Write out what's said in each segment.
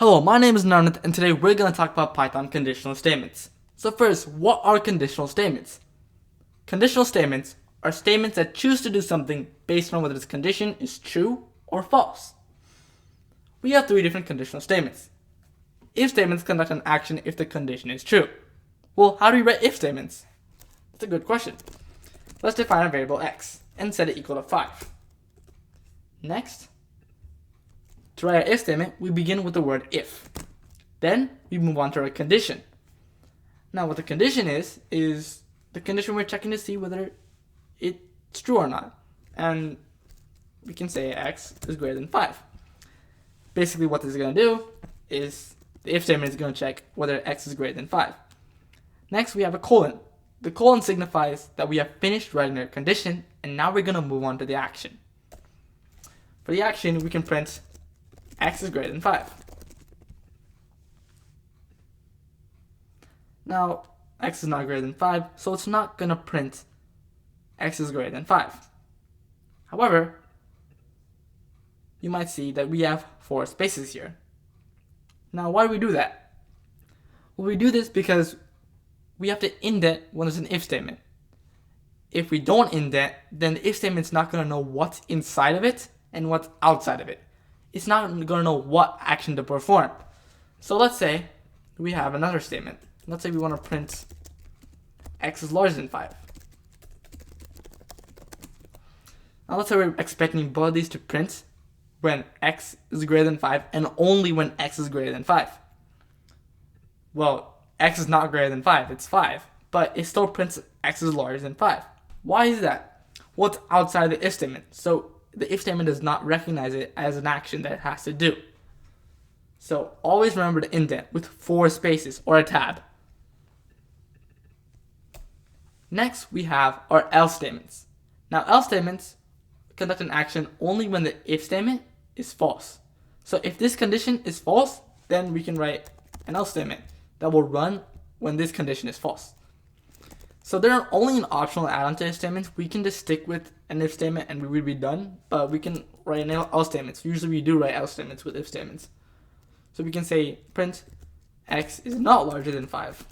Hello, my name is Narnith, and today we're going to talk about Python conditional statements. So first, what are conditional statements? Conditional statements are statements that choose to do something based on whether this condition is true or false. We have three different conditional statements. If statements conduct an action if the condition is true. Well, how do we write if statements? That's a good question. Let's define a variable x and set it equal to 5. Next, to write our if statement, we begin with the word if. Then we move on to our condition. Now what the condition is the condition we're checking to see whether it's true or not. And we can say x is greater than 5. Basically what this is going to do is the if statement is going to check whether x is greater than 5. Next we have a colon. The colon signifies that we have finished writing our condition, and now we're going to move on to the action. For the action, we can print x is greater than 5. Now, x is not greater than 5, so it's not going to print x is greater than 5. However, you might see that we have 4 spaces here. Now, why do we do that? Well, we do this because we have to indent when there's an if statement. If we don't indent, then the if statement is not going to know what's inside of it and what's outside of it. It's not going to know what action to perform. So let's say we have another statement. Let's say we want to print x is larger than 5. Now let's say we're expecting both of these to print when x is greater than 5 and only when x is greater than 5. Well, x is not greater than 5, it's 5, but it still prints x is larger than 5. Why is that? Well, it's outside the if statement, so the if statement does not recognize it as an action that it has to do. So always remember to indent with 4 spaces or a tab. Next, we have our else statements. Now, else statements conduct an action only when the if statement is false. So if this condition is false, then we can write an else statement that will run when this condition is false. So they're only an optional add-on to if statements. We can just stick with an if statement and we would be done, but we can write an else statements. Usually we do write else statements with if statements. So we can say print x is not larger than 5.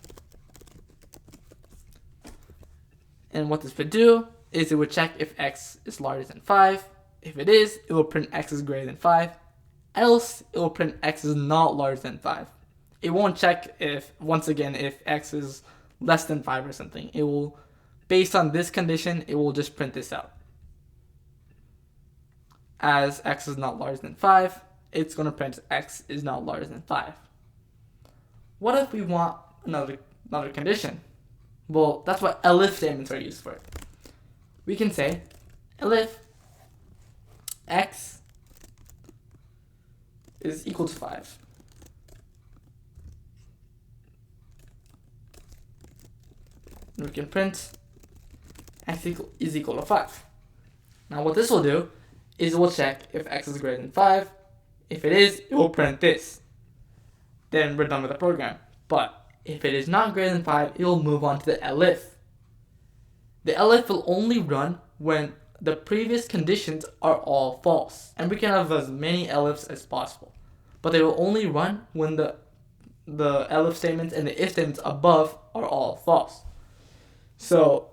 And what this would do is it would check if x is larger than 5. If it is, it will print x is greater than 5. Else, it will print x is not larger than 5. It won't check if x is less than 5 or something. It will, based on this condition, it will just print this out. As x is not larger than 5, it's going to print x is not larger than 5. What if we want another condition? Well, that's what elif statements are used for. We can say elif x is equal to 5. And we can print x is equal to 5. Now what this will do is it will check if x is greater than 5. If it is, it will print this. Then we're done with the program. But if it is not greater than 5, it will move on to the elif. The elif will only run when the previous conditions are all false. And we can have as many elifs as possible. But they will only run when the elif statements and the if statements above are all false. So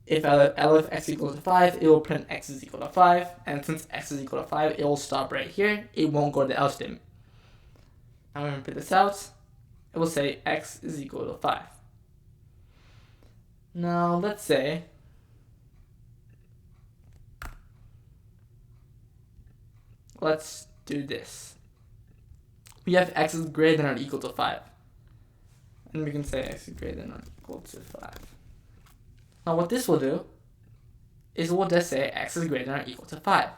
if elif x equals to 5, it will print x is equal to 5. And since x is equal to 5, it will stop right here. It won't go to the else statement. Now when we print this out, it will say x is equal to 5. Now let's say let's do this. We have x is greater than or equal to 5. And we can say x is greater than or equal to 5. Now what this will do is it will just say x is greater than or equal to 5.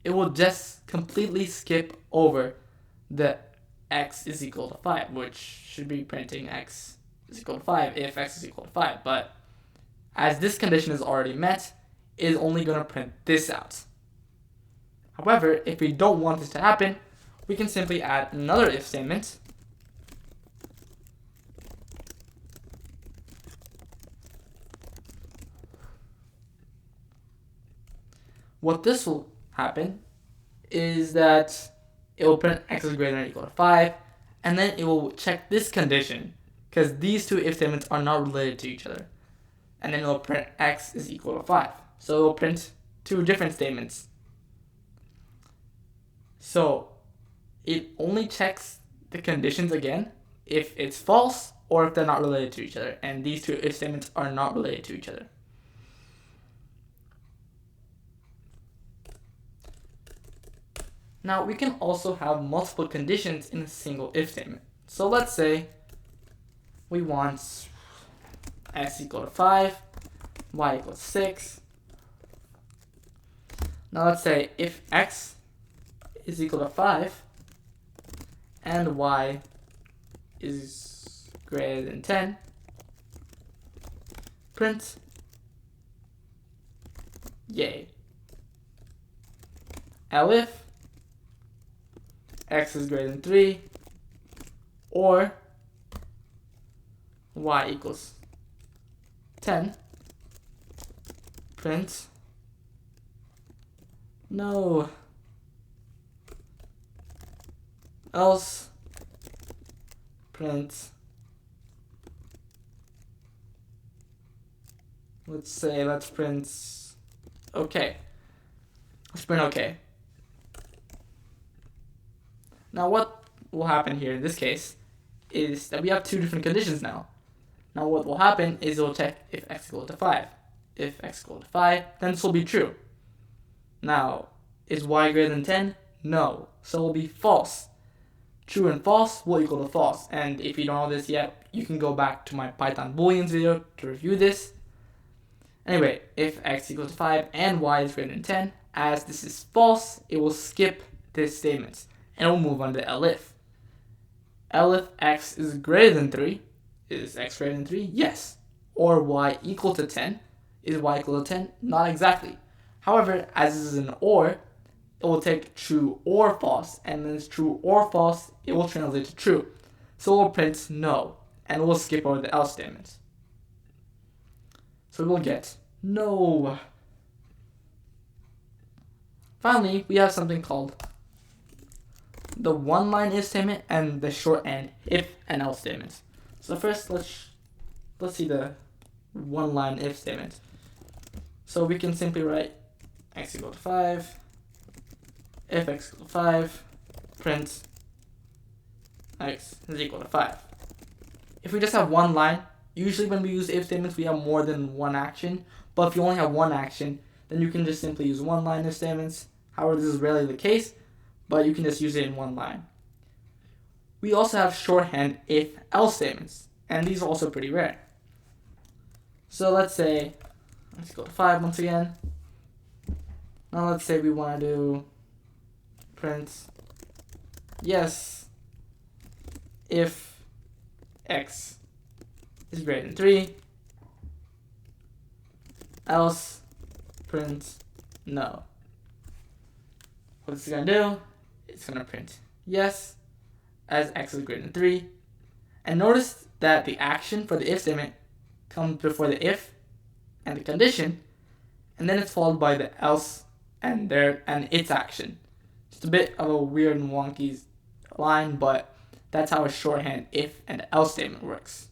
It will just completely skip over the x is equal to 5, which should be printing x is equal to 5 if x is equal to 5. But as this condition is already met, it is only going to print this out. However, if we don't want this to happen, we can simply add another if statement. What this will happen is that it will print x is greater than or equal to 5, and then it will check this condition, because these two if statements are not related to each other. And then it will print x is equal to 5. So it will print two different statements. So it only checks the conditions again if it's false or if they're not related to each other. And these two if statements are not related to each other. Now we can also have multiple conditions in a single if statement. So let's say we want x equal to 5, y equals 6. Now let's say if x is equal to 5 and y is greater than 10, print yay. Elif x is greater than 3 or y equals 10, print no. Else print, let's print okay. Let's print okay. Now what will happen here in this case is that we have two different conditions now. Now what will happen is it will check if x is equal to 5. If x is equal to 5, then this will be true. Now, is y greater than 10? No. So it will be false. True and false will equal to false. And if you don't know this yet, you can go back to my Python Booleans video to review this. Anyway, if x equals to 5 and y is greater than 10, as this is false, it will skip this statement and it will move on to elif. Elif x is greater than 3. Is x greater than 3? Yes. Or y equal to 10. Is y equal to 10? Not exactly. However, as this is an or, it will take true or false, and then it's true or false, it will translate to true. So we'll print no, and we'll skip over the else statements. So we'll get no. Finally, we have something called the one-line if statement and the shorthand if and else statements. So first, let's see the one-line if statement. So we can simply write x equal to 5, if x equal to 5, print x is equal to 5. If we just have one line, usually when we use if statements, we have more than one action. But if you only have one action, then you can just simply use one line if statements. However, this is rarely the case, but you can just use it in one line. We also have shorthand if else statements, and these are also pretty rare. So let's say x equal to 5 once again. Now let's say we want to do print yes if x is greater than 3, else print no. What it's going to do, it's going to print yes as x is greater than 3. And notice that the action for the if statement comes before the if and the condition, and then it's followed by the else and its action. It's a bit of a weird and wonky line, but that's how a shorthand if and else statement works.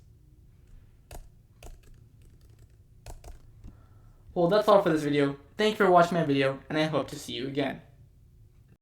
Well, that's all for this video. Thank you for watching my video, and I hope to see you again.